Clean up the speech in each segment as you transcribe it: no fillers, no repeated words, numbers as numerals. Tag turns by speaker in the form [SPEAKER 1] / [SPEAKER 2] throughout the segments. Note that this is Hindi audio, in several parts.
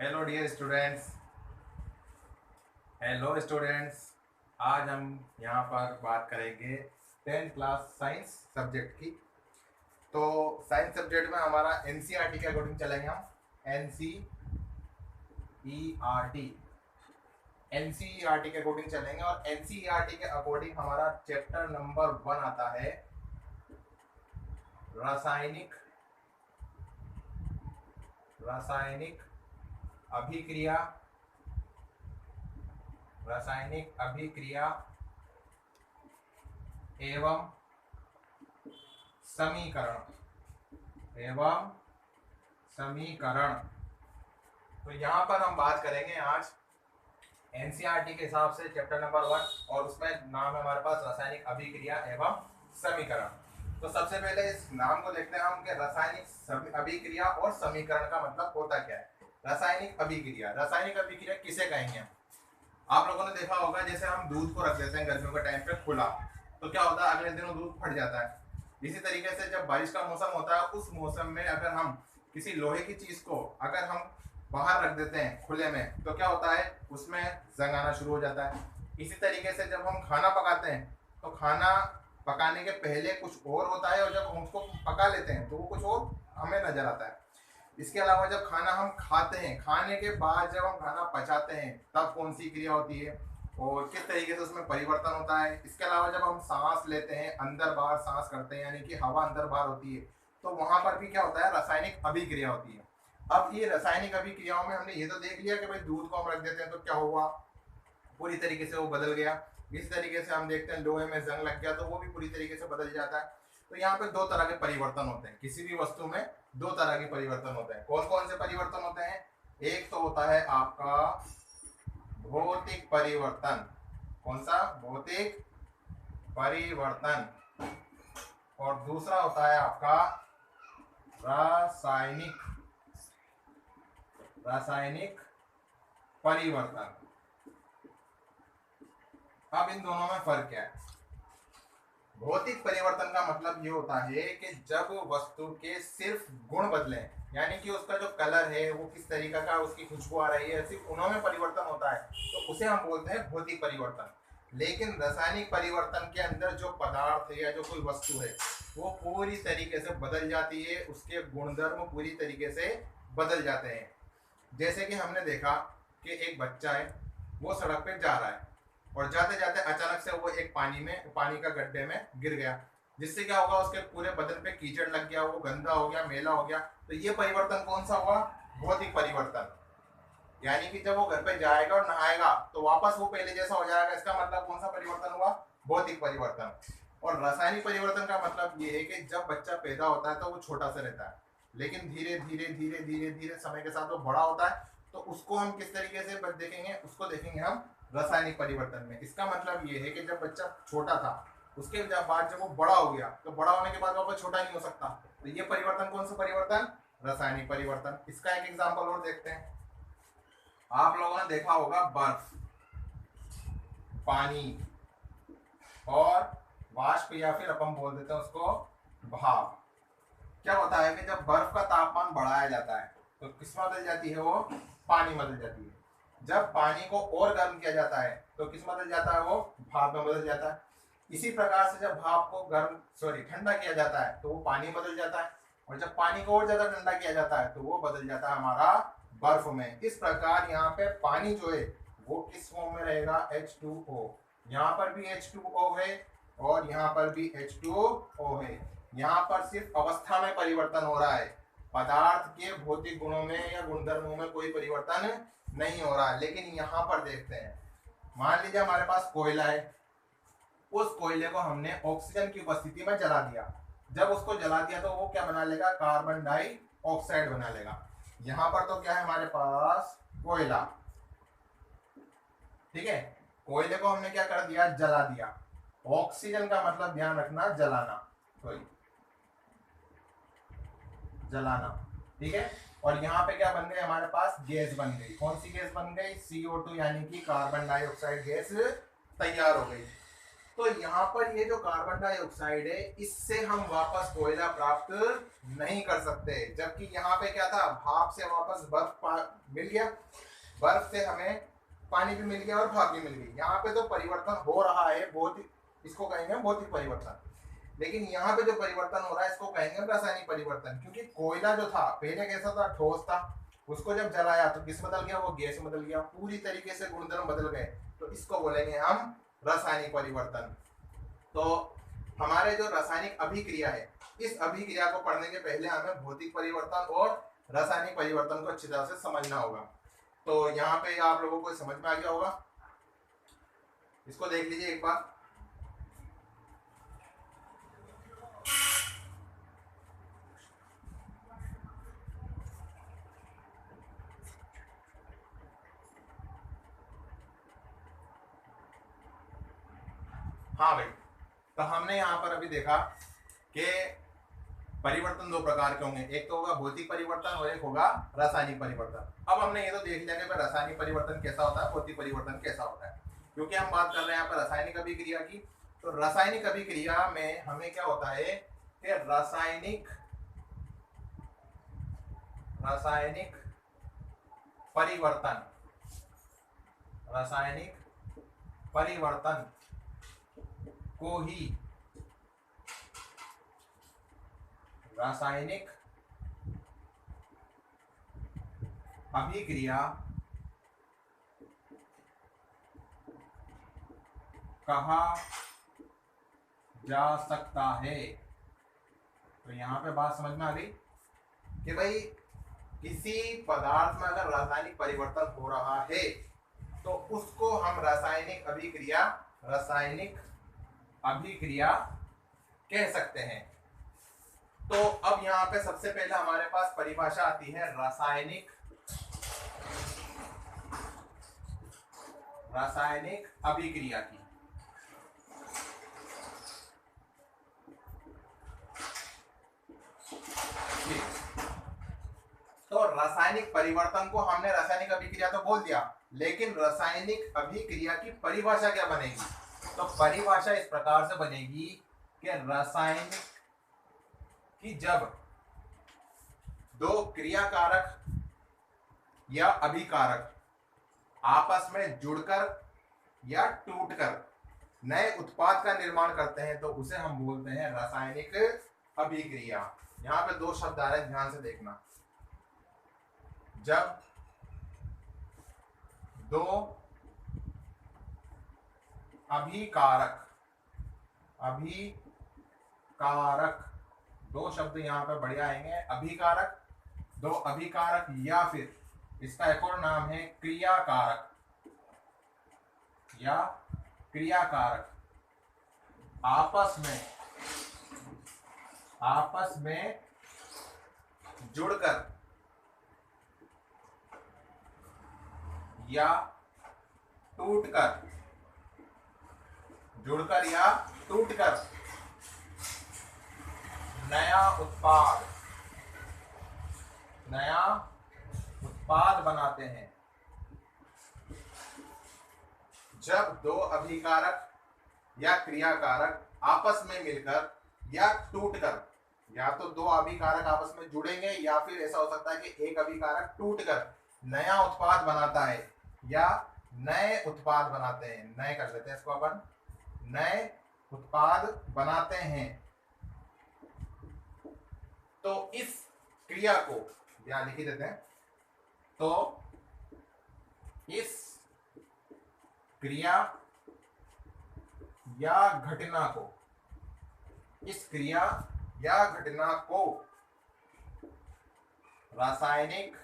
[SPEAKER 1] Hello dear students. Hello students. आज हम यहाँ पर बात करेंगे 10th क्लास साइंस सब्जेक्ट की। तो साइंस सब्जेक्ट में हमारा एनसीईआरटी के अकॉर्डिंग चलेंगे हम। एनसीईआरटी एनसीईआरटी के अकॉर्डिंग चलेंगे और एनसीईआरटी के अकॉर्डिंग हमारा चैप्टर नंबर 1 आता है रासायनिक रासायनिक अभिक्रिया रासायनिक अभिक्रिया एवं समीकरण। तो यहाँ पर हम बात करेंगे आज एनसीईआरटी के हिसाब से चैप्टर नंबर 1 और उसमें नाम है हमारे पास रासायनिक अभिक्रिया एवं समीकरण। तो सबसे पहले इस नाम को देखते हैं हम कि रासायनिक अभिक्रिया और समीकरण का मतलब होता क्या है। रासायनिक अभिक्रिया किसे कहेंगे हम? आप लोगों ने देखा होगा, जैसे हम दूध को रख देते हैं गर्मियों के टाइम पे खुला, तो क्या होता है, अगले दिनों दूध फट जाता है। इसी तरीके से जब बारिश का मौसम होता है, उस मौसम में अगर हम किसी लोहे की चीज को अगर हम बाहर रख देते हैं खुले में, तो क्या होता है, उसमें जंग आना शुरू हो जाता है। इसी तरीके से जब हम खाना पकाते हैं, तो खाना पकाने के पहले कुछ और होता है और जब हम उसको पका लेते हैं तो वो कुछ और हमें नजर आता है। इसके अलावा जब खाना हम खाते हैं, खाने के बाद जब हम खाना पचाते हैं, तब कौन सी क्रिया होती है और किस तरीके से उसमें परिवर्तन होता है। इसके अलावा जब हम सांस लेते हैं, अंदर बाहर सांस करते हैं, यानी कि हवा अंदर बाहर होती है, तो वहां पर भी क्या होता है, रासायनिक अभिक्रिया होती है। अब ये रासायनिक अभिक्रियाओं में हमने ये तो देख लिया कि भाई दूध को हम रख देते हैं तो क्या हुआ, पूरी तरीके से वो बदल गया। इस तरीके से हम देखते हैं लोहे में जंग लग गया तो वो भी पूरी तरीके से बदल जाता है। तो यहाँ पे दो तरह के परिवर्तन होते हैं, किसी भी वस्तु में दो तरह के परिवर्तन होते हैं। कौन कौन से परिवर्तन होते हैं? एक तो होता है आपका भौतिक परिवर्तन। कौन सा? भौतिक परिवर्तन। और दूसरा होता है आपका रासायनिक परिवर्तन। अब इन दोनों में फर्क क्या है? भौतिक परिवर्तन का मतलब ये होता है कि जब वस्तु के सिर्फ गुण बदले, यानी कि उसका जो कलर है वो किस तरीके का, उसकी खुशबू आ रही है, सिर्फ उन्होंने परिवर्तन होता है, तो उसे हम बोलते हैं भौतिक परिवर्तन। लेकिन रासायनिक परिवर्तन के अंदर जो पदार्थ है या जो कोई वस्तु है वो पूरी तरीके से बदल जाती है, उसके गुणधर्म पूरी तरीके से बदल जाते हैं। जैसे कि हमने देखा कि एक बच्चा है, वो सड़क पे जा रहा है और जाते जाते अचानक से वो एक पानी का गड्ढे में गिर गया, जिससे क्या होगा, उसके पूरे बदन पे कीचड़ लग गया, वो गंदा हो गया, मैला हो गया। तो ये परिवर्तन कौन सा हुआ? भौतिक परिवर्तन। यानी कि जब वो घर पे जाएगा और नहाएगा तो वापस वो पहले जैसा हो जाएगा। इसका मतलब कौन सा परिवर्तन हुआ? भौतिक परिवर्तन। और रासायनिक परिवर्तन का मतलब ये है कि जब बच्चा पैदा होता है तो वो छोटा सा रहता है, लेकिन धीरे धीरे धीरे धीरे धीरे समय के साथ वो बड़ा होता है। तो उसको हम किस तरीके से देखेंगे? उसको देखेंगे हम रासायनिक परिवर्तन में। इसका मतलब ये है कि जब बच्चा छोटा था, उसके बाद जब वो बड़ा हो गया, तो बड़ा होने के बाद वापस छोटा नहीं हो सकता। तो ये परिवर्तन कौन सा परिवर्तन? रासायनिक परिवर्तन। इसका एक एग्जांपल और देखते हैं। आप लोगों ने देखा होगा बर्फ, पानी और वाष्प, या फिर अपन बोल देते हैं उसको भाप। क्या होता है कि जब बर्फ का तापमान बढ़ाया जाता है तो किस में बदल जाती है? वो पानी बदल जाती है। जब पानी को और गर्म किया जाता है तो किस में बदल जाता है? वो भाप में बदल जाता है। इसी प्रकार से जब भाप को ठंडा किया जाता है तो वो पानी बदल जाता है, और जब पानी को और ज्यादा ठंडा किया जाता है तो वो बदल जाता है हमारा बर्फ में। इस प्रकार यहाँ पे पानी जो है वो किस फॉर्म में रहेगा? H2O। यहाँ पर भी H2O है और यहाँ पर भी H2O है। यहाँ पर सिर्फ अवस्था में परिवर्तन हो रहा है, पदार्थ के भौतिक गुणों में या गुणधर्मों में कोई परिवर्तन नहीं हो रहा है। लेकिन यहाँ पर देखते हैं, मान लीजिए हमारे पास कोयला है, उस कोयले को हमने ऑक्सीजन की उपस्थिति में जला दिया। जब उसको जला दिया तो वो क्या बना लेगा? कार्बन डाइऑक्साइड बना लेगा। यहाँ पर तो क्या है हमारे पास? कोयला। ठीक है, कोयले को हमने क्या कर दिया? जला दिया। ऑक्सीजन का मतलब ध्यान रखना, जलाना, सॉरी जलाना। ठीक है, और यहाँ पे क्या बन गए हमारे पास? गैस बन गई। कौन सी गैस बन गई? CO2, यानी कि कार्बन डाइऑक्साइड गैस तैयार हो गई। तो यहाँ पर ये जो कार्बन डाइऑक्साइड है इससे हम वापस कोयला प्राप्त नहीं कर सकते, जबकि यहाँ पे क्या था, भाप से वापस मिल गया, बर्फ से हमें पानी भी मिल गया और भाप भी मिल गई। यहाँ पे तो परिवर्तन हो रहा है भौतिक, इसको कहेंगे भौतिक परिवर्तन। लेकिन यहाँ पे जो परिवर्तन हो रहा है इसको कहेंगे रासायनिक परिवर्तन, क्योंकि कोयला जो था पहले कैसा था, ठोस था, उसको जब जलाया तो किस बदल गया, वो गैस बदल गया, पूरी तरीके से गुणधर्म बदल गए, तो इसको बोलेंगे हम रासायनिक परिवर्तन। तो हमारे जो रासायनिक अभिक्रिया है, इस अभिक्रिया को पढ़ने के पहले हमें भौतिक परिवर्तन और रासायनिक परिवर्तन को अच्छी तरह से समझना होगा। तो यहाँ पे आप लोगों को समझ में आ गया होगा, इसको देख लीजिए एक बार। हाँ भाई, तो हमने यहाँ पर अभी देखा कि परिवर्तन दो प्रकार के होंगे, एक तो होगा भौतिक परिवर्तन और एक होगा रासायनिक परिवर्तन। अब हमने ये तो देख लिया कि रासायनिक परिवर्तन कैसा होता है, भौतिक परिवर्तन कैसा होता है, क्योंकि हम बात कर रहे हैं यहाँ पर रासायनिक अभिक्रिया की। तो रासायनिक अभिक्रिया में हमें क्या होता है कि रासायनिक परिवर्तन को ही रासायनिक अभिक्रिया कहा जा सकता है। तो यहाँ पे बात समझ में आ गई कि भाई किसी पदार्थ में अगर रासायनिक परिवर्तन हो रहा है तो उसको हम रासायनिक अभिक्रिया कह सकते हैं। तो अब यहाँ पे सबसे पहले हमारे पास परिभाषा आती है रासायनिक अभिक्रिया की। तो रासायनिक परिवर्तन को हमने रासायनिक अभिक्रिया तो बोल दिया, लेकिन रासायनिक अभिक्रिया की परिभाषा क्या बनेगी? तो परिभाषा इस प्रकार से बनेगी कि रासायनिक कि जब दो क्रियाकारक या अभिकारक आपस में जुड़कर या टूटकर नए उत्पाद का निर्माण करते हैं तो उसे हम बोलते हैं रासायनिक अभिक्रिया। यहाँ पे दो शब्द आ रहे हैं, ध्यान से देखना। जब दो अभिकारक दो शब्द यहाँ पे बढ़िया आएंगे, अभिकारक, दो अभिकारक, या फिर इसका एक और नाम है क्रियाकारक या क्रियाकारक आपस में जुड़कर या टूटकर नया उत्पाद बनाते हैं। जब दो अभिकारक या क्रियाकारक आपस में मिलकर या टूटकर, या तो दो अभिकारक आपस में जुड़ेंगे या फिर ऐसा हो सकता है कि एक अभिकारक टूटकर नया उत्पाद बनाता है या नए उत्पाद बनाते हैं। नए कर देते हैं इसको अपन, नए उत्पाद बनाते हैं। तो इस क्रिया को यहां लिख देते हैं। तो इस क्रिया या घटना को रासायनिक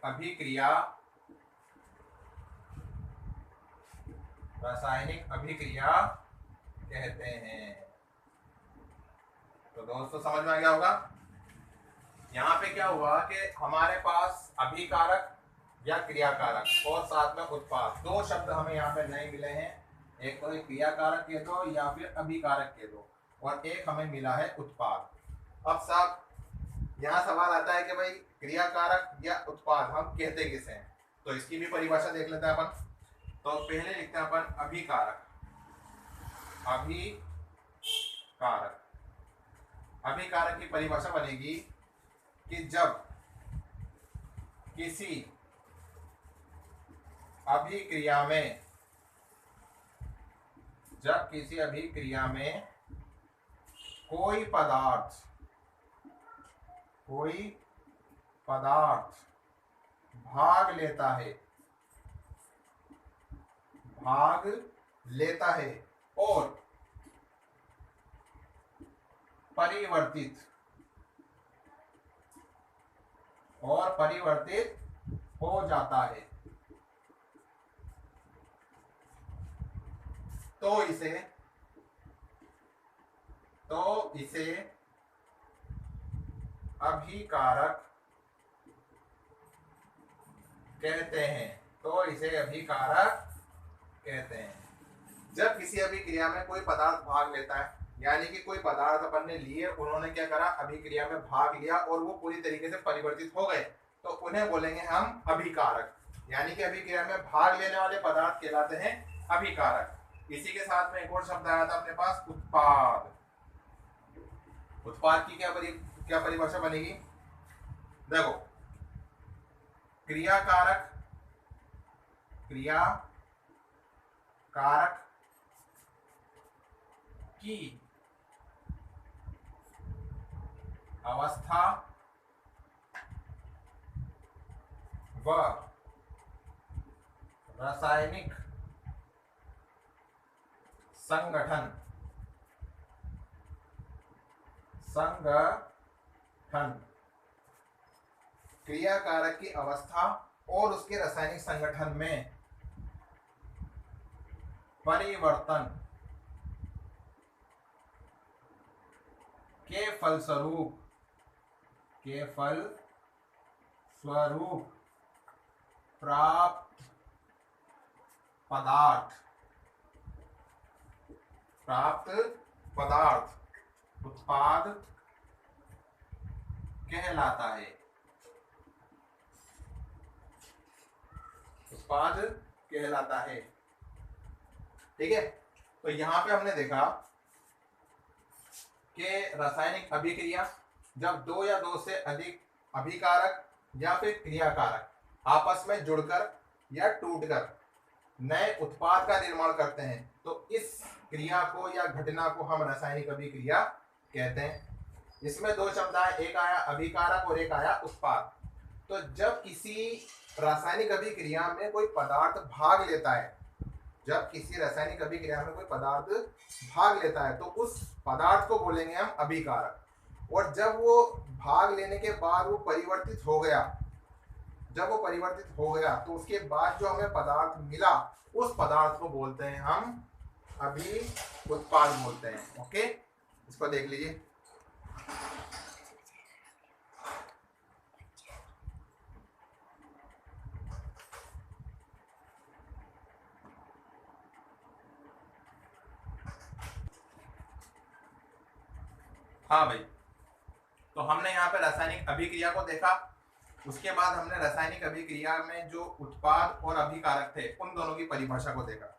[SPEAKER 1] अभिक्रिया कहते हैं। तो दोस्तों समझ में आ गया होगा। यहाँ पे क्या हुआ कि हमारे पास अभिकारक या क्रियाकारक और साथ में उत्पाद, दो शब्द हमें यहाँ पे नए मिले हैं। एक तो क्रियाकारक कह दो या फिर अभिकारक कह दो, और एक हमें मिला है उत्पाद। अब साहब यहाँ सवाल आता है कि भाई क्रियाकारक या उत्पाद हम कहते किसे हैं? तो इसकी भी परिभाषा देख लेते हैं अपन। तो पहले लिखते हैं अपन अभिकारक। अभिकारक, अभिकारक की परिभाषा बनेगी कि जब किसी अभिक्रिया में, जब किसी अभिक्रिया में कोई पदार्थ भाग लेता है और परिवर्तित हो जाता है, तो इसे अभिकारक कहते हैं। तो इसे अभिकारक कहते हैं। जब किसी अभिक्रिया में कोई पदार्थ भाग लेता है, यानी कि कोई पदार्थ अपन ने लिए, उन्होंने क्या करा, अभिक्रिया में भाग लिया और वो पूरी तरीके से परिवर्तित हो गए, तो उन्हें बोलेंगे हम अभिकारक। यानी कि अभिक्रिया में भाग लेने वाले पदार्थ कहलाते हैं अभिकारक। इसी के साथ में एक और शब्द आया था अपने पास, उत्पाद। उत्पाद की क्या परिभाषा बनेगी? देखो, क्रियाकारक की अवस्था व रासायनिक संगठन क्रियाकारक की अवस्था और उसके रासायनिक संगठन में परिवर्तन के फलस्वरूप प्राप्त पदार्थ उत्पाद कहलाता है। उत्पाद कहलाता है। ठीक है, तो यहां पे हमने देखा कि रासायनिक अभिक्रिया, जब दो या दो से अधिक अभिकारक या फिर क्रियाकारक आपस में जुड़कर या टूटकर नए उत्पाद का निर्माण करते हैं, तो इस क्रिया को या घटना को हम रासायनिक अभिक्रिया कहते हैं। इसमें दो शब्द आए, एक आया अभिकारक और एक आया उत्पाद। तो जब किसी रासायनिक अभिक्रिया में कोई पदार्थ भाग लेता है, तो उस पदार्थ को बोलेंगे हम अभिकारक। और जब वो भाग लेने के बाद वो परिवर्तित हो गया, तो उसके बाद जो हमें पदार्थ मिला, उस पदार्थ को बोलते हैं हम अभी उत्पाद बोलते हैं। ओके, इसको देख लीजिए। हाँ भाई, तो हमने यहाँ पे रासायनिक अभिक्रिया को देखा, उसके बाद हमने रासायनिक अभिक्रिया में जो उत्पाद और अभिकारक थे उन दोनों की परिभाषा को देखा।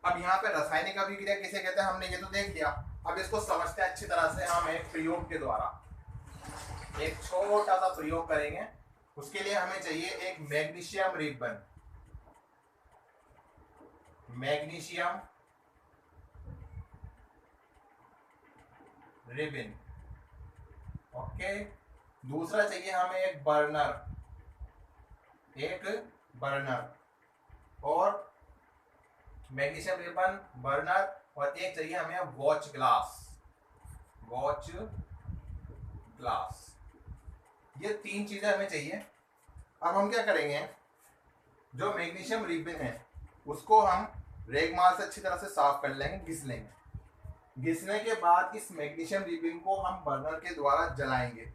[SPEAKER 1] अब यहाँ पे रासायनिक अभिक्रिया किसे कहते हैं हमने ये तो देख लिया। अब इसको समझते हैं अच्छी तरह से। हम एक प्रयोग के द्वारा एक छोटा सा प्रयोग करेंगे। उसके लिए हमें चाहिए एक मैग्नीशियम रिबन, ओके। दूसरा चाहिए हमें एक बर्नर, और मैग्नीशियम रिबन, बर्नर, और एक चाहिए हमें वॉच ग्लास। ये तीन चीजें हमें चाहिए। अब हम क्या करेंगे, जो मैग्नीशियम रिबन है उसको हम रेगमाल से अच्छी तरह से साफ कर लेंगे, घिस लेंगे। घिसने के बाद इस मैग्नीशियम रिबन को हम बर्नर के द्वारा जलाएंगे।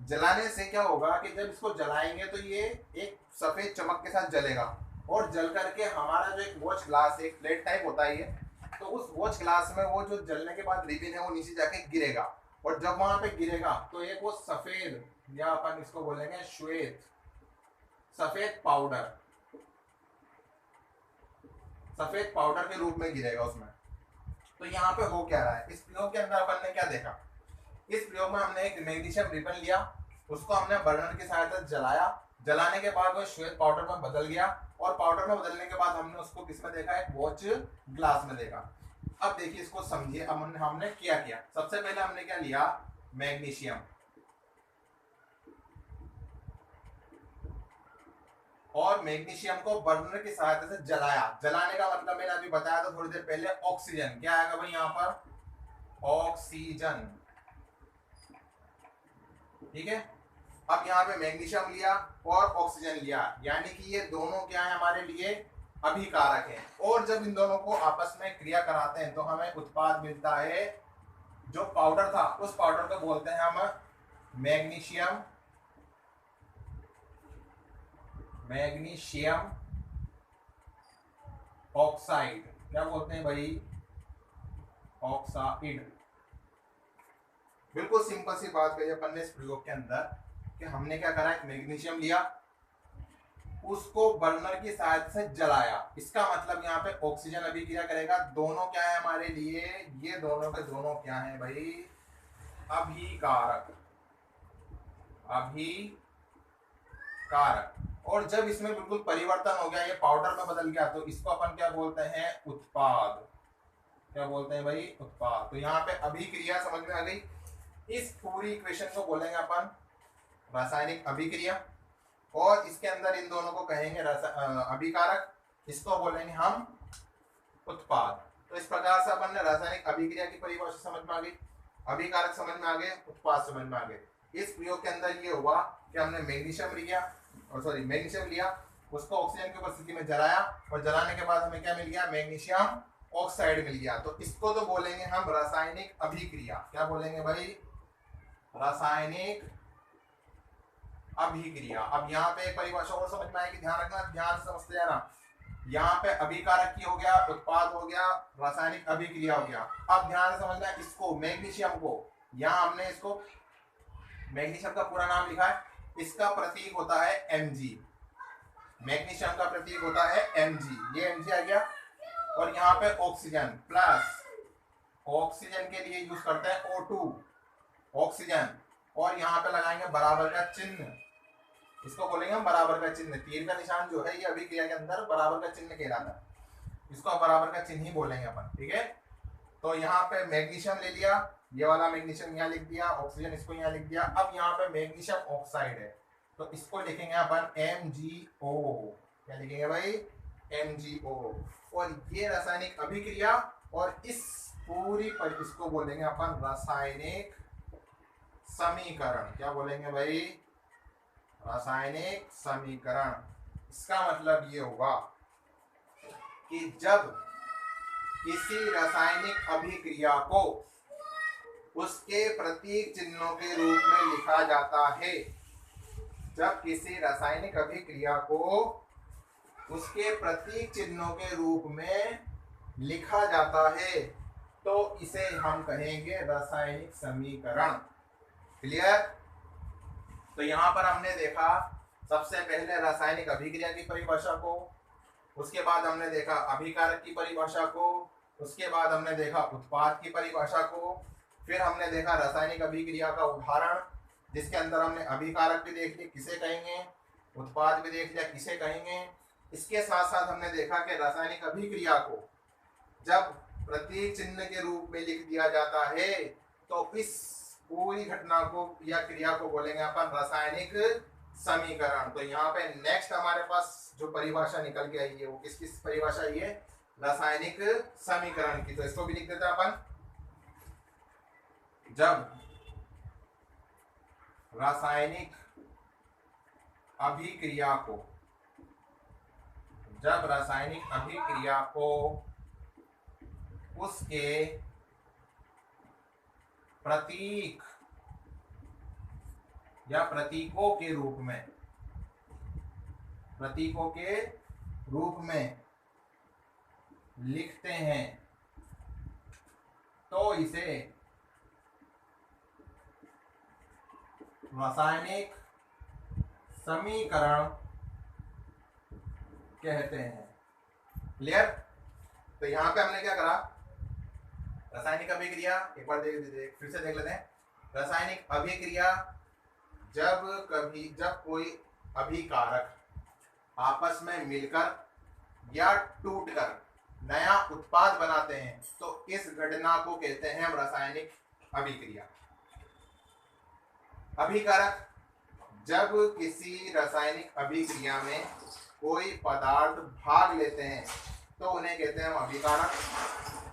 [SPEAKER 1] जलाने से क्या होगा कि जब इसको जलाएंगे तो ये एक सफेद चमक के साथ जलेगा, और जल करके हमारा जो एक वॉच ग्लास, एक प्लेट टाइप होता है ये, तो उस वॉच ग्लास में वो जो जलने के बाद रिबन है वो नीचे जाके गिरेगा, और जब वहां पे गिरेगा तो एक वो सफेद, या अपन इसको बोलेंगे श्वेत, सफेद पाउडर, सफेद पाउडर के रूप में गिरेगा उसमें। तो यहाँ पे हो क्या रहा है, इस प्रयोग के अंदर अपन ने क्या देखा, इस प्रयोग में हमने एक मैग्नीशियम रिबन लिया, उसको हमने बर्नर की सहायता से जलाया, जलाने के बाद वो श्वेत पाउडर में बदल गया, और पाउडर में बदलने के बाद हमने उसको किस में देखा, एक वॉच ग्लास में देखा। अब देखिए इसको समझिए, अब हमने क्या किया, सबसे पहले हमने क्या लिया, मैग्नीशियम, और मैग्नीशियम को बर्नर की सहायता से जलाया। जलाने का मतलब मैंने अभी बताया था थोड़ी देर पहले, ऑक्सीजन। क्या आएगा भाई यहाँ पर, ऑक्सीजन, ठीक है। अब यहाँ पे मैग्नीशियम लिया और ऑक्सीजन लिया, यानी कि ये दोनों क्या है हमारे लिए, अभिकारक है। और जब इन दोनों को आपस में क्रिया कराते हैं तो हमें उत्पाद मिलता है, जो पाउडर था उस पाउडर को बोलते हैं हम मैग्नीशियम, मैग्नीशियम ऑक्साइड। क्या बोलते हैं भाई, ऑक्साइड। बिल्कुल सिंपल सी बात कही अपन ने इस प्रयोग के अंदर, कि हमने क्या करा, एक मैग्नीशियम लिया, उसको बर्नर की सहायता से जलाया। इसका मतलब यहाँ पे ऑक्सीजन अभिक्रिया करेगा। दोनों क्या है हमारे लिए, ये दोनों के दोनों क्या है भाई, अभिकारक, अभिकारक। और जब इसमें बिल्कुल परिवर्तन हो गया, ये पाउडर में बदल गया, तो इसको अपन क्या बोलते हैं, उत्पाद। क्या बोलते हैं भाई, उत्पाद। तो यहाँ पे अभिक्रिया समझ में आ गई। इस पूरी इक्वेशन को बोलेंगे अपन रासायनिक अभिक्रिया, और इसके अंदर इन दोनों को कहेंगे अभिकारक, इसको बोलेंगे हम उत्पाद। तो इस प्रकार से अपन ने रासायनिक अभिक्रिया की परिभाषा समझ में आ गई, अभिकारक समझ में आ गए, उत्पाद समझ में आ गए। इस प्रयोग के अंदर ये हुआ कि हमने मैग्नीशियम लिया, उसको ऑक्सीजन की उपस्थिति में जलाया, और जलाने के बाद हमें क्या मिल गया, मैग्नीशियम ऑक्साइड मिल गया। तो इसको तो बोलेंगे हम रासायनिक अभिक्रिया। क्या बोलेंगे भाई, रासायनिक अभिक्रिया। अब यहाँ पे परिभाषा और समझ में आएगी, ध्यान रखना, ध्यान से समझते जाना। यहाँ पे अभिकारक की हो गया, उत्पाद हो गया, रासायनिक अभिक्रिया हो गया। अब ध्यान से समझना, इसको मैग्नीशियम को, यहाँ हमने इसको मैग्नीशियम का पूरा नाम लिखा है, इसका प्रतीक होता है Mg। मैग्नीशियम का प्रतीक होता है Mg, ये Mg आ गया। और यहाँ पे ऑक्सीजन प्लस, ऑक्सीजन के लिए यूज करते हैं O2, ऑक्सीजन, और यहाँ पे लगाएंगे बराबर का चिन्ह, इसको बोलेंगे हम बराबर का चिन्ह। तीर का निशान जो है ये अभिक्रिया के अंदर बराबर का चिन्ह कहलाता है, इसको बराबर का चिन्ह ही बोलेंगे अपन, ठीक है। तो यहाँ पे मैग्नीशियम ले लिया, ये वाला मैग्नीशियम यहाँ लिख दिया, ऑक्सीजन इसको यहाँ लिख दिया। अब यहाँ पे मैग्नीशियम ऑक्साइड है, तो इसको लिखेंगे अपन MgO। क्या लिखेंगे भाई, MgO। और ये रासायनिक अभिक्रिया, और इस पूरी पर इसको बोलेंगे अपन रासायनिक समीकरण। क्या बोलेंगे भाई, रासायनिक समीकरण। इसका मतलब ये होगा कि जब किसी रासायनिक अभिक्रिया को उसके प्रतीक चिन्हों के रूप में लिखा जाता है, जब किसी रासायनिक अभिक्रिया को उसके प्रतीक चिन्हों के रूप में लिखा जाता है, तो इसे हम कहेंगे रासायनिक समीकरण। क्लियर। तो यहाँ पर हमने देखा सबसे पहले रासायनिक अभिक्रिया की परिभाषा को, उसके बाद हमने देखा अभिकारक की परिभाषा को, उसके बाद हमने देखा उत्पाद की परिभाषा को, फिर हमने देखा रासायनिक अभिक्रिया का उदाहरण, जिसके अंदर हमने अभिकारक भी देख लिया किसे कहेंगे, उत्पाद भी देख लिया किसे कहेंगे। इसके साथ साथ हमने देखा कि रासायनिक अभिक्रिया को जब प्रतीक चिन्ह के रूप में लिख दिया जाता है, तो इस पूरी घटना को या क्रिया को बोलेंगे अपन रासायनिक समीकरण। तो यहाँ पे नेक्स्ट हमारे पास जो परिभाषा निकल के आई है वो किस किस परिभाषा आई है, रासायनिक समीकरण की। तो इसको भी लिख देते हैं अपन, जब रासायनिक अभिक्रिया को, जब रासायनिक अभिक्रिया को उसके प्रतीक या प्रतीकों के रूप में, प्रतीकों के रूप में लिखते हैं, तो इसे रासायनिक समीकरण कहते हैं। क्लियर। तो यहाँ पे हमने क्या करा, रासायनिक अभिक्रिया एक बार फिर से देख लेते हैं। रासायनिक अभिक्रिया जब कोई अभिकारक आपस में मिलकर या टूटकर नया उत्पाद बनाते हैं तो इस घटना को कहते हैं हम रासायनिक अभिक्रिया। अभिकारक, जब किसी रासायनिक अभिक्रिया में कोई पदार्थ भाग लेते हैं तो उन्हें कहते हैं हम अभिकारक।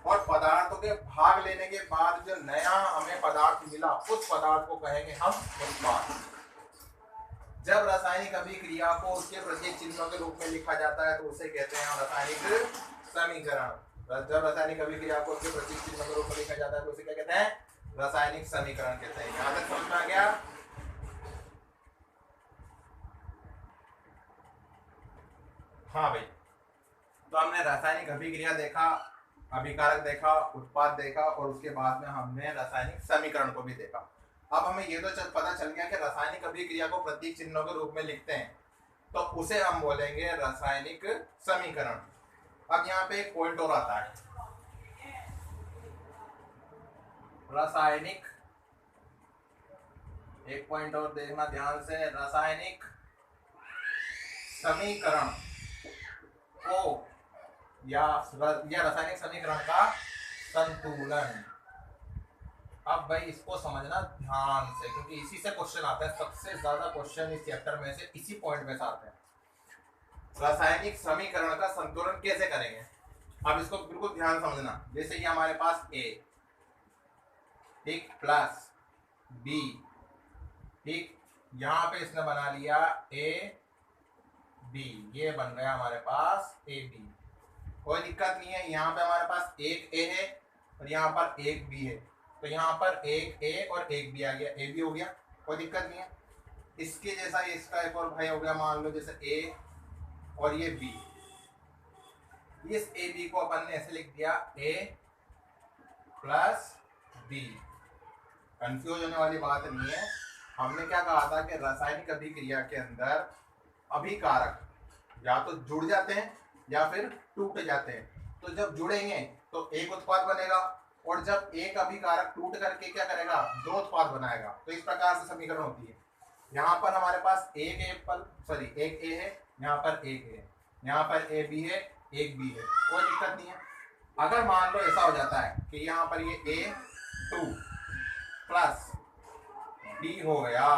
[SPEAKER 1] और पदार्थों के भाग लेने के बाद जो नया हमें पदार्थ मिला उस पदार्थ को कहेंगे हम उत्पाद। जब रासायनिक अभिक्रिया को उसके प्रतीक चिन्हों के रूप में लिखा जाता है तो उसे कहते हैं हम रासायनिक समीकरण। जब रासायनिक अभिक्रिया को उसके प्रतीक चिन्हों के रूप में लिखा जाता है तो उसे क्या कहते हैं, रासायनिक समीकरण कहते हैं। यहां तक समझ में आ गया? हाँ भाई, तो हमने रासायनिक अभिक्रिया देखा, अभिकारक देखा, उत्पाद देखा और उसके बाद में हमने रासायनिक समीकरण को भी देखा। अब हमें ये तो पता चल गया कि रासायनिक अभिक्रिया को प्रतीक चिन्हों के रूप में लिखते हैं तो उसे हम बोलेंगे रासायनिक समीकरण। अब यहाँ पे एक पॉइंट और आता है, रासायनिक, एक पॉइंट और देखना ध्यान से, रासायनिक समीकरण को या रासायनिक समीकरण का संतुलन। अब भाई इसको समझना ध्यान से क्योंकि इसी से क्वेश्चन आता है, सबसे ज्यादा क्वेश्चन इस चैप्टर में से इसी पॉइंट में से आते हैं। रासायनिक समीकरण का संतुलन कैसे करेंगे, अब इसको बिल्कुल ध्यान समझना। जैसे कि हमारे पास A ठीक प्लस B ठीक, यहाँ पे इसने बना लिया AB, ये बन गया हमारे पास AB। कोई दिक्कत नहीं है, यहाँ पे हमारे पास एक A है और यहाँ पर एक B है, तो यहाँ पर एक A और एक B आ गया, AB हो गया, कोई दिक्कत नहीं है। इसके जैसा इसका एक और भाई हो गया, मान लो जैसे A और ये B। इस AB को अपन ने ऐसे लिख दिया A प्लस B। कंफ्यूज होने वाली बात नहीं है। हमने क्या कहा था कि रासायनिक अभिक्रिया के अंदर अभिकारक या तो जुड़ जाते हैं या फिर टूट जाते हैं। तो जब जुड़ेंगे तो एक उत्पाद बनेगा और जब एक अभिकारक टूट करके क्या करेगा, दो उत्पाद बनाएगा। तो इस प्रकार से समीकरण होती है। यहाँ पर हमारे पास एक A है, यहाँ पर एक A है, यहाँ पर A B है, एक B है, कोई दिक्कत नहीं है। अगर मान लो ऐसा हो जाता है कि यहाँ पर ये A2 प्लस B हो गया,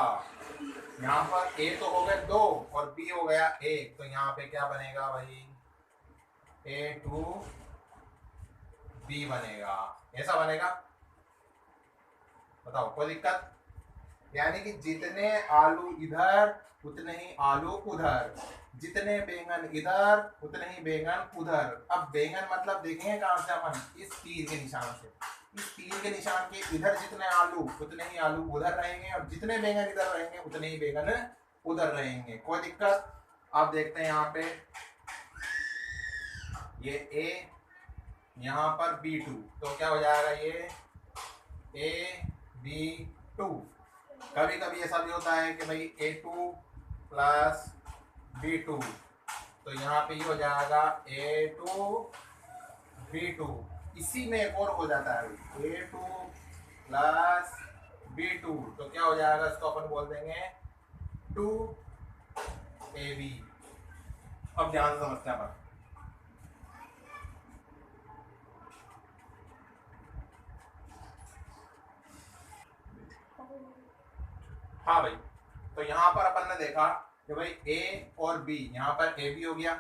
[SPEAKER 1] यहाँ पर A तो हो गए 2 और B हो गया 1, तो यहाँ पे क्या बनेगा भाई, A2 B बनेगा, ऐसा बनेगा। बताओ कोई दिक्कत? यानी कि जितने आलू इधर उतने ही आलू उधर, जितने बैंगन इधर उतने ही बैंगन उधर। अब बैंगन मतलब देखेंगे कहाँ से अपन, इस तीर के निशान से। इस तीर के निशान के इधर जितने आलू उतने ही आलू उधर रहेंगे और जितने बैंगन इधर रहेंगे उतने ही बैंगन उधर रहेंगे, कोई दिक्कत? आप देखते हैं यहाँ पे ये A, यहाँ पर B2, तो क्या हो जाएगा ये AB2। कभी कभी ऐसा भी होता है कि भाई A2 प्लस B2, तो यहाँ पे ये हो जाएगा A2 B2। इसी में एक और हो जाता है A2 प्लस B2, तो क्या हो जाएगा, इसको अपन बोल देंगे 2AB। अब ध्यान समझते हैं अपन, हाँ भाई, तो यहाँ पर अपन ने देखा कि भाई A और B, यहाँ पर AB हो गया,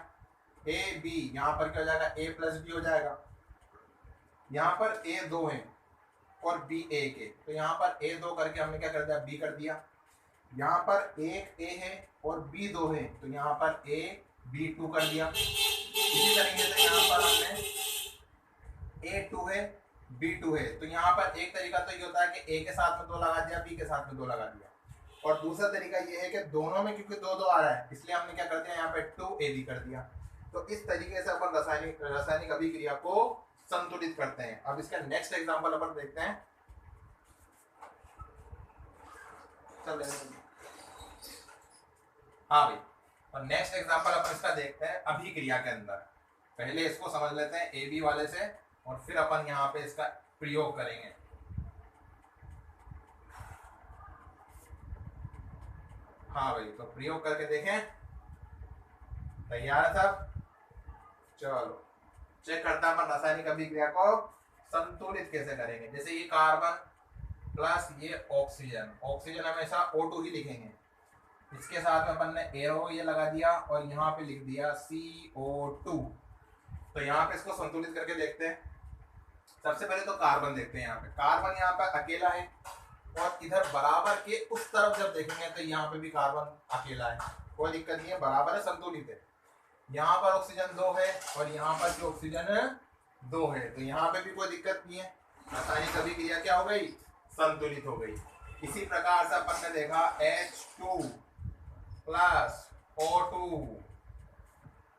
[SPEAKER 1] AB यहाँ पर क्या हो जाएगा, A प्लस B हो जाएगा। यहाँ पर A 2 है और B 1 है, तो यहाँ पर A 2 करके हमने क्या कर दिया, B कर दिया। यहाँ पर एक A है और B 2 है, तो यहाँ पर A B 2 कर दिया। इसी तरीके से यहाँ पर हमने A 2 है B 2 है, तो यहाँ पर एक तरीका तो ये होता है कि A के साथ में 2 लगा दिया, B के साथ में 2 लगा दिया। और दूसरा तरीका ये है कि दोनों में क्योंकि 2 2 आ रहा है इसलिए हमने क्या कर दिया, यहाँ पे 2AB कर दिया। तो इस तरीके से अपन रासायनिक अभिक्रिया को संतुलित करते हैं। अब इसका नेक्स्ट एग्जांपल अपन देखते हैं। चल हाँ भाई, और नेक्स्ट एग्जांपल अपन इसका देखते हैं अभिक्रिया के अंदर। पहले इसको समझ लेते हैं ए बी वाले से, और फिर अपन यहाँ पे इसका प्रयोग करेंगे। हाँ भाई, तो प्रयोग करके देखें। तैयार है सब? चलो चेक करता है अपन रासायनिक अभिक्रिया को संतुलित कैसे करेंगे। जैसे ये कार्बन प्लस ये ऑक्सीजन, ऑक्सीजन हमेशा O2 ही लिखेंगे। इसके साथ में अपन ने एरो ये लगा दिया और यहाँ पे लिख दिया CO2। तो यहाँ पे इसको संतुलित करके देखते हैं। सबसे पहले तो कार्बन देखते हैं। यहाँ पे कार्बन यहाँ पे अकेला है, और इधर बराबर के उस तरफ जब देखेंगे तो यहाँ पे भी कार्बन अकेला है, कोई दिक्कत नहीं है, बराबर है, संतुलित है। यहाँ पर ऑक्सीजन 2 है और यहाँ पर भी ऑक्सीजन 2 है, तो यहाँ पे भी कोई दिक्कत नहीं है। रासायनिक अभिक्रिया क्या हो गई? संतुलित हो गई। इसी प्रकार से अपन ने देखा H2 plus O2,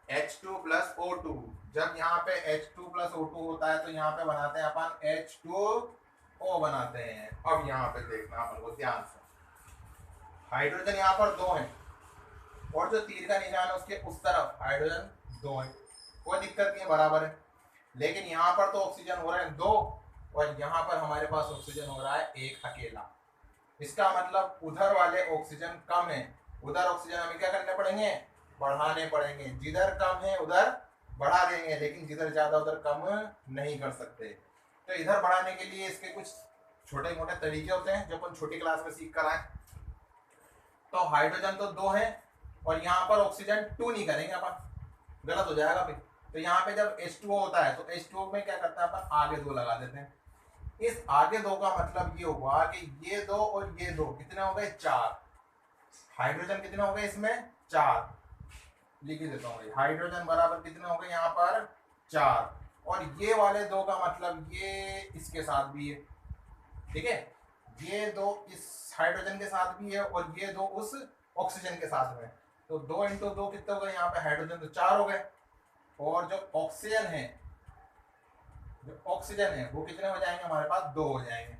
[SPEAKER 1] H2 plus O2। जब यहाँ पे H2 प्लस O2 होता है तो यहाँ पे बनाते हैं अपन H2O बनाते हैं। अब यहाँ पे देखना अपन को ध्यान से, हाइड्रोजन यहाँ पर 2 है, और जो तीर का निशान है उसके उस तरफ हाइड्रोजन 2 है, कोई दिक्कत नहीं है, बराबर है। लेकिन यहाँ पर तो ऑक्सीजन हो रहे हैं 2, और यहाँ पर हमारे पास ऑक्सीजन हो रहा है 1 अकेला। इसका मतलब उधर वाले ऑक्सीजन कम है, उधर ऑक्सीजन हमें क्या करने पड़ेंगे? बढ़ाने पड़ेंगे। जिधर कम है उधर बढ़ा देंगे, लेकिन जिधर ज्यादा उधर कम नहीं कर सकते। तो इधर बढ़ाने के लिए इसके कुछ छोटे मोटे तरीके होते हैं जो अपन छोटी क्लास में सीख कर आए। तो हाइड्रोजन तो 2 है, और यहाँ पर ऑक्सीजन 2 नहीं करेंगे अपन, गलत हो जाएगा फिर। तो यहाँ पे जब H2O होता है तो H2O में क्या करता है अपन? आगे 2 लगा देते हैं। इस आगे 2 का मतलब ये हुआ कि ये 2 और ये 2 कितने हो गए? 4। हाइड्रोजन कितने हो गए इसमें? 4। लिख ही देता हूँ, हाइड्रोजन बराबर कितने हो गए यहाँ पर? 4। और ये वाले 2 का मतलब ये इसके साथ भी है, ठीक है? ये 2 इस हाइड्रोजन के साथ भी है, और ये 2 उस ऑक्सीजन के साथ में। तो 2 इंटू 2 कितने हो गए यहाँ पे? हाइड्रोजन तो 4 हो गए, और जो ऑक्सीजन है, वो कितने हो जाएंगे हमारे पास? 2 हो जाएंगे।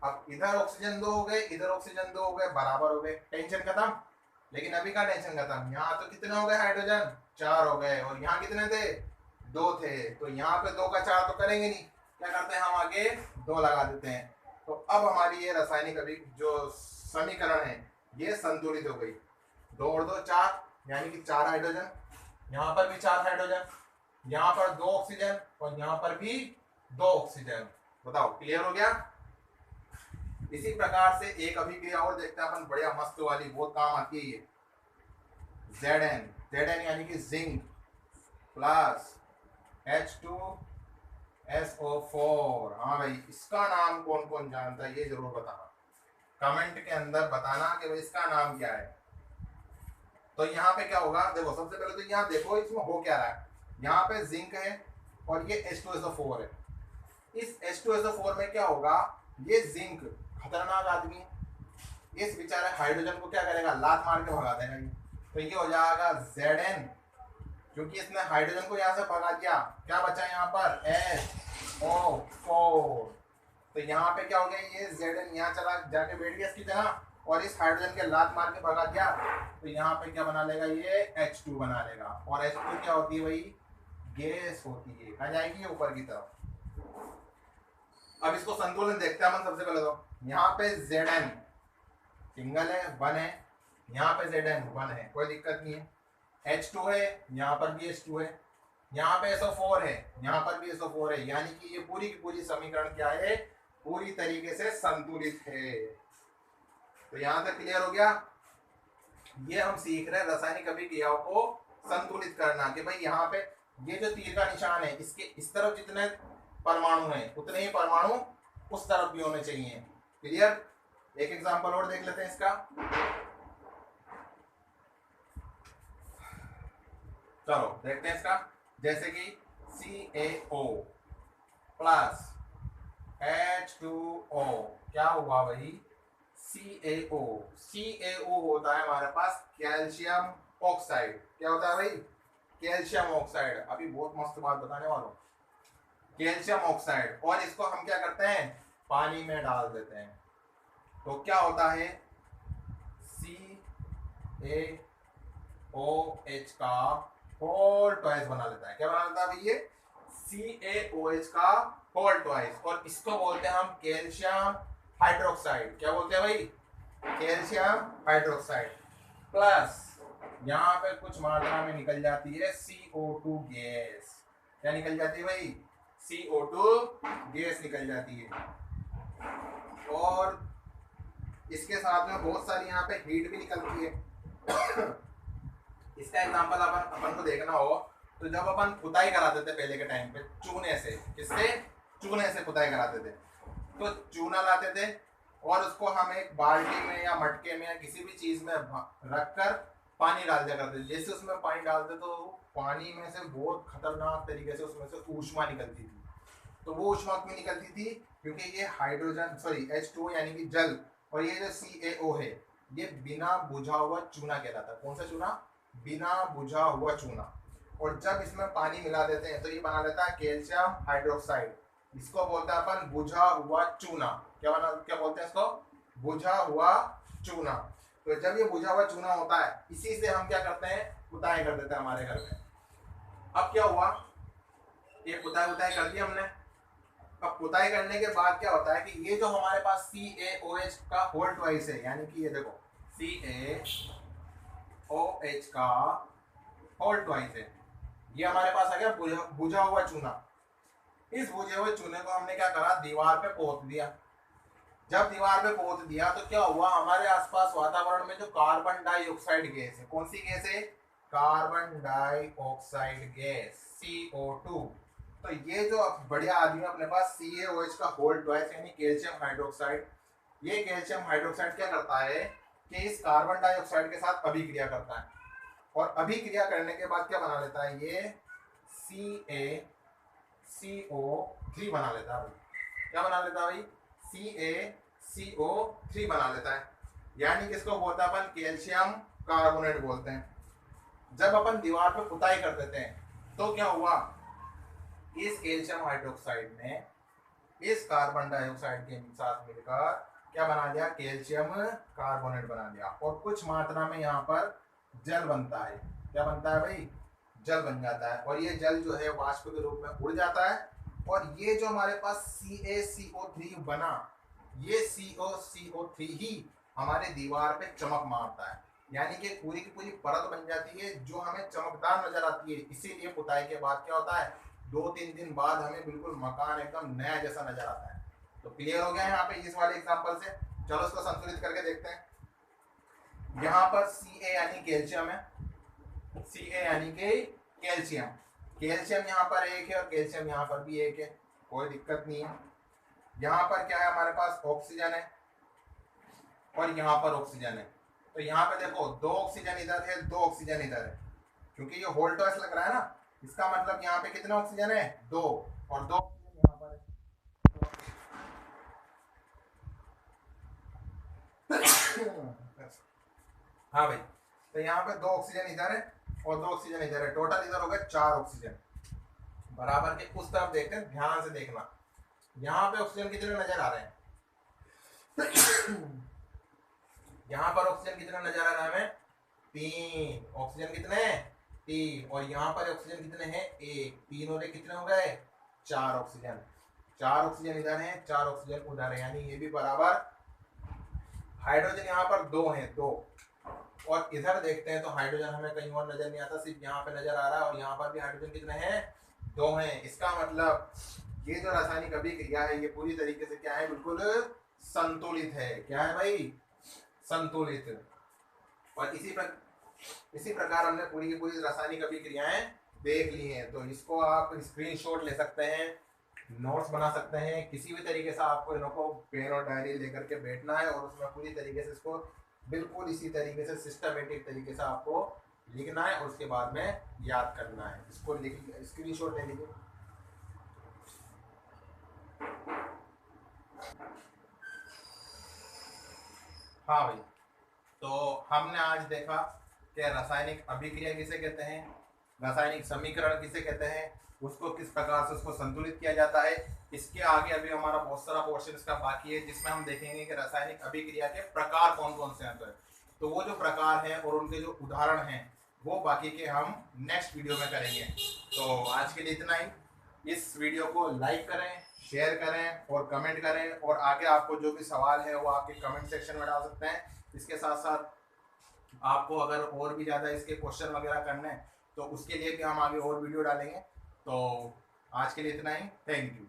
[SPEAKER 1] अब इधर ऑक्सीजन 2 हो गए, इधर ऑक्सीजन 2 हो गए, बराबर हो गए, टेंशन खत्म। लेकिन अभी का टेंशन खत्म। यहाँ तो कितने हो गए? हाइड्रोजन 4 हो गए, और यहाँ कितने थे? 2 थे। तो यहाँ पे 2 का 4 तो करेंगे नहीं, क्या करते हैं हम? आगे 2 लगा देते हैं। तो अब हमारी ये रासायनिक अभी जो समीकरण है ये संतुलित हो गई। 2 और 2 4, यानी कि 4 हाइड्रोजन, यहाँ पर भी 4 हाइड्रोजन, यहाँ पर 2 ऑक्सीजन, और यहाँ पर भी 2 ऑक्सीजन। बताओ, क्लियर हो गया? इसी प्रकार से एक अभिक्रिया और देखते हैं अपन, बढ़िया मस्त वाली, बहुत काम आती है ये। Zn यानी कि जिंक प्लस H2SO4। हाँ भाई, इसका नाम कौन कौन जानता है ये जरूर बताना, कमेंट के अंदर बताना कि भाई इसका नाम क्या है। तो यहाँ पे क्या होगा? देखो, सबसे पहले तो यहाँ देखो इसमें हो क्या रहा है। यहाँ पे जिंक है और ये H2SO4 है। इस H2SO4 में क्या होगा? ये जिंक खतरनाक आदमी है, इस बेचारे हाइड्रोजन को क्या करेगा? लात मार के भगा देगा। तो ये हो जाएगा Zn, क्योंकि इसने हाइड्रोजन को यहाँ से भगा दिया। क्या बचा यहाँ पर? SO4। तो यहाँ पे क्या हो गया? ये Zn यहाँ चला जाके बैठ गया इसकी जगह, और इस हाइड्रोजन के लात मार के भगा दिया। तो यहाँ पे क्या बना लेगा? ये H2 बना लेगा। और H2 क्या होती है भाई? गैस होती है, कहाँ जाएगी? ऊपर की तरफ। अब इसको संतुलन देखते हैं हम। सबसे पहले तो यहाँ पे Zn सिंगल है, 1 है, यहाँ पे Zn 1 है, कोई दिक्कत नहीं है। H2 है, यहाँ पर भी H2 है, यहाँ पे SO4 है, यहाँ पर भी SO4 है, यानी कि ये पूरी की पूरी समीकरण क्या है? पूरी तरीके से संतुलित है। तो यहाँ तक क्लियर हो गया? ये हम सीख रहे हैं रासायनिक अभिक्रियाओं को संतुलित करना, कि भाई यहाँ पे ये जो तीर का निशान है, इसके इस तरफ जितने परमाणु हैं उतने ही परमाणु उस तरफ भी होने चाहिए। क्लियर? एक एग्जांपल और देख लेते हैं इसका। चलो देखते हैं इसका। जैसे कि CaO प्लस H2O, क्या हुआ भाई? CaO होता है हमारे पास कैल्शियम ऑक्साइड। क्या होता है भाई? Calcium oxide. अभी बहुत मस्त बात बताने वाला हूं, कैल्शियम ऑक्साइड। और इसको हम क्या करते हैं? पानी में डाल देते हैं। तो क्या होता है? CaOH का होल ट्वाइस बना लेता है। क्या बना लेता है भाई ये? CaOH का होल ट्वाइस। और इसको बोलते हैं हम कैल्शियम हाइड्रोक्साइड। क्या बोलते हैं भाई? Calcium hydroxide. प्लस यहाँ पे कुछ मात्रा में निकल जाती है CO2 गैस। क्या निकल जाती है भाई? CO2 गैस निकल जाती है। और इसके साथ में बहुत सारी यहाँ पे हीट भी निकलती है। इसका एग्जांपल अपन को देखना हो तो जब अपन पुताई कराते थे पहले के टाइम पे चूने से, किससे? चूने से पुताई कराते थे। तो चूना लाते थे और उसको हम एक बाल्टी में या मटके में या किसी भी चीज में रखकर पानी डाल दिया करते थे। जैसे उसमें पानी डालते तो पानी में से बहुत खतरनाक तरीके से उसमें से ऊष्मा निकलती थी। तो वो ऊष्मा क्यों निकलती थी? क्योंकि ये हाइड्रोजन H2 यानी कि जल, और ये जो CaO है ये बिना बुझा हुआ चूना कहलाता है। कौन सा चूना? बिना बुझा हुआ चूना। और जब इसमें पानी मिला देते हैं तो ये बना लेता है कैल्शियम हाइड्रोक्साइड। इसको बोलते हैं अपन बुझा हुआ चूना। क्या बोलते हैं इसको? बुझा हुआ चूना। तो जब ये बुझा हुआ चूना होता है इसी से हम क्या करते हैं? पुताई कर देते हैं हमारे घर में। अब क्या हुआ? ये पुताई कर दी हमने। अब पुताई करने के बाद क्या होता है कि ये जो हमारे पास CaOH का होल ट्वाइस है, यानी कि ये देखो CaOH का होल ट्वाइस है, ये हमारे पास आ गया बुझा हुआ चूना। इस बुझे हुए चूने को हमने क्या करा? दीवार पे पोत दिया। जब दीवार पे पोत दिया तो क्या हुआ? हमारे आसपास वातावरण में जो कार्बन डाइऑक्साइड गैस है, कौन सी गैस है? Carbon dioxide gas CO2। तो ये जो बढ़िया आदमी अपने पास CaOH का होल ट्वाइस यानी कैल्शियम हाइड्रोक्साइड, ये कैल्शियम हाइड्रोक्साइड क्या करता है कि इस कार्बन डाइऑक्साइड के साथ अभिक्रिया करता है। और अभिक्रिया करने के बाद क्या बना लेता है? ये CaCO3 बना लेता है। क्या बना लेता है भाई? CaCO3 बना लेता है। यानी किसको बोलते हैं अपन? कैल्शियम कार्बोनेट बोलते हैं। जब अपन दीवार पे पुताई कर देते हैं तो क्या हुआ? इस कैल्शियम हाइड्रोक्साइड ने इस कार्बन डाइऑक्साइड के साथ मिलकर क्या बना दिया? कैल्शियम कार्बोनेट बना दिया। और कुछ मात्रा में यहाँ पर जल बनता है। क्या बनता है भाई? जल बन जाता है। और ये जल जो है वाष्प के रूप में उड़ जाता है। और ये जो हमारे पास CaCO3 बना, ये CO3 ही हमारे दीवार पे चमक मारता है। यानी कि पूरी की पूरी परत बन जाती है जो हमें चमकदार नजर आती है। इसीलिए पुताई के बाद क्या होता है? 2-3 दिन बाद हमें बिल्कुल मकान एकदम नया जैसा नजर आता है। तो क्लियर हो गया यहाँ पे इस वाले एग्जांपल से। चलो इसको संतुलित करके देखते हैं। यहाँ पर Ca यानी कैल्शियम है, Ca यानी कि कैल्शियम। कैल्शियम यहाँ पर एक है और कैल्शियम यहाँ पर भी एक है, कोई दिक्कत नहीं है। यहाँ पर क्या है? हमारे पास ऑक्सीजन है और यहाँ पर ऑक्सीजन है। तो यहाँ पे देखो 2 ऑक्सीजन इधर है, 2 ऑक्सीजन इधर है। क्योंकि ये होल ट्वाइस लग रहा है ना, इसका मतलब यहाँ पे कितने ऑक्सीजन है? 2। और 2 ऑक्सीजन यहाँ पर है। हाँ भाई, तो यहाँ पे 2 ऑक्सीजन इधर है और 2 ऑक्सीजन इधर है। टोटल इधर हो गए 4 ऑक्सीजन। बराबर के उस तरफ देखते हैं, ध्यान से देखना। यहाँ पे ऑक्सीजन कितने नजर आ रहे हैं? यहाँ पर ऑक्सीजन कितने नजर आ रहा है हमें? 3 ऑक्सीजन। कितने? 3। और यहाँ पर ऑक्सीजन कितने हैं? 1। 3 और 1 कितने हो गए? 4 ऑक्सीजन। 4 ऑक्सीजन इधर है, 4 ऑक्सीजन उधर है, यानी ये भी बराबर। हाइड्रोजन यहाँ पर 2 है, 2। और इधर देखते हैं तो हाइड्रोजन हमें कहीं और नजर नहीं आता, सिर्फ यहाँ पे नजर आ रहा है। और यहाँ पर भी हाइड्रोजन कितने हैं? 2 हैं। इसका मतलब ये जो रासायनिक अभिक्रिया है ये पूरी तरीके से क्या है? बिल्कुल संतुलित है। क्या है भाई? संतुलित। और इसी प्रकार हमने पूरी की पूरी रासायनिक अभिक्रियाएं देख ली हैं। तो इसको आप स्क्रीनशॉट ले सकते हैं, नोट्स बना सकते हैं। किसी भी तरीके से आपको इनको पेन और डायरी लेकर के बैठना है और उसमें पूरी तरीके से इसको बिल्कुल इसी तरीके से सिस्टमेटिक तरीके से आपको लिखना है और उसके बाद में याद करना है। इसको लिख स्क्रीनशॉट ले लीजिए। हाँ भाई, तो हमने आज देखा कि रासायनिक अभिक्रिया किसे कहते हैं, रासायनिक समीकरण किसे कहते हैं, उसको किस प्रकार से उसको संतुलित किया जाता है। इसके आगे अभी हमारा बहुत सारा पोर्शन इसका बाकी है जिसमें हम देखेंगे कि रासायनिक अभिक्रिया के प्रकार कौन कौन से हैं। तो वो जो प्रकार हैं और उनके जो उदाहरण हैं वो बाकी के हम नेक्स्ट वीडियो में करेंगे। तो आज के लिए इतना ही। इस वीडियो को लाइक करें, शेयर करें और कमेंट करें, और आगे आपको जो भी सवाल है वो आपके कमेंट सेक्शन में डाल सकते हैं। इसके साथ साथ आपको अगर और भी ज़्यादा इसके क्वेश्चन वगैरह करने हैं तो उसके लिए भी हम आगे और वीडियो डालेंगे। तो आज के लिए इतना ही। Thank you.